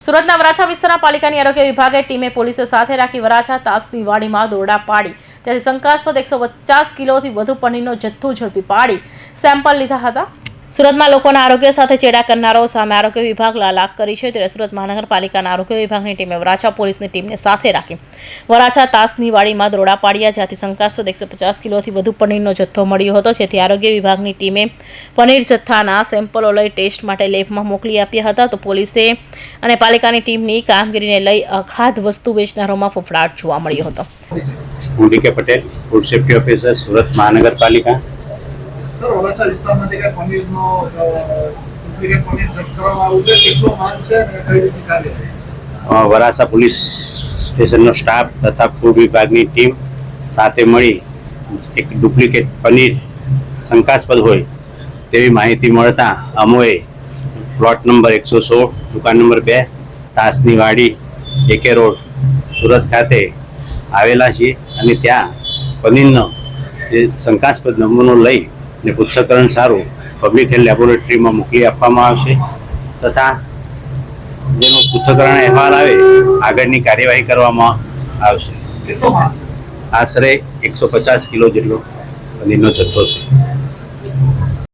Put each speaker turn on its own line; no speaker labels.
સુરતના વરાછા વિસ્તારના પાલિકાની આરોગ્ય વિભાગે ટીમે પોલીસે સાથે રાખી વરાછા તાસની વાડીમાં દોરડા પાડી ત્યાંથી શંકાસ્પદ 150 કિલોથી વધુ પનીરનો જથ્થો ઝડપી પાડી સેમ્પલ લીધા હતા। સુરતમાં લોકોના આરોગ્ય સાથે ચેડા કરનારાઓ સામે આરોગ્ય વિભાગ લાલાક કરી છે ત્યારે સુરત મહાનગરપાલિકાના આરોગ્ય વિભાગની ટીમે વરાછા પોલીસની ટીમને સાથે રાખી વરાછા તાસની વાડીમાં દોરડા પાડ્યા જ્યાંથી શંકાસ્પદ 150 કિલોથી વધુ પનીરનો જથ્થો મળ્યો હતો જેથી આરોગ્ય વિભાગની ટીમે પનીર જથ્થાના સેમ્પલો લઈ ટેસ્ટ માટે લેબમાં મોકલી આપ્યા હતા। તો પોલીસે અને પાલિકાની ટીમની કામગીરીને લઈ અખાધ વસ્તુ વેચનારોમાં ફફડાટ જોવા મળ્યો હતો।
હું DK Patel, food safety officer, Surat મહાનગરપાલિકા।
સર, વરાછા વિસ્તારમાંથી કઈ પનીરનો ડુપ્લિકેટ પનીર જપ્ત કરવામાં આવ્યું છે, કેટલો માલ છે અને કઈ રીતે કાર્ય છે?
વરાછા પોલીસ સ્ટેશનનો સ્ટાફ તથા ફૂડ વિભાગની ટીમ સાથે મળી એક ડુપ્લિકેટ પનીર શંકાસ્પદ હોય તેવી માહિતી મળતા અમોએ પ્લોટ નંબર 116, દુકાન નંબર 2, તાસની વાડી, AK રોડ, સુરત ખાતે આવેલા છીએ અને ત્યાં પનીરનો જે શંકાસ્પદ નમૂનો લઈ ને પૃથ્થકરણ સારું પબ્લિક હેલ્થ લેબોરેટરીમાં મોકલી આપવામાં આવશે તથા જેનો પૃથ્થકરણ અહેવાલ આવે આગળની કાર્યવાહી કરવામાં આવશે।
કેટલો માલ છે?
આશરે 150 કિલો જેટલો પનીરનો જથ્થો છે।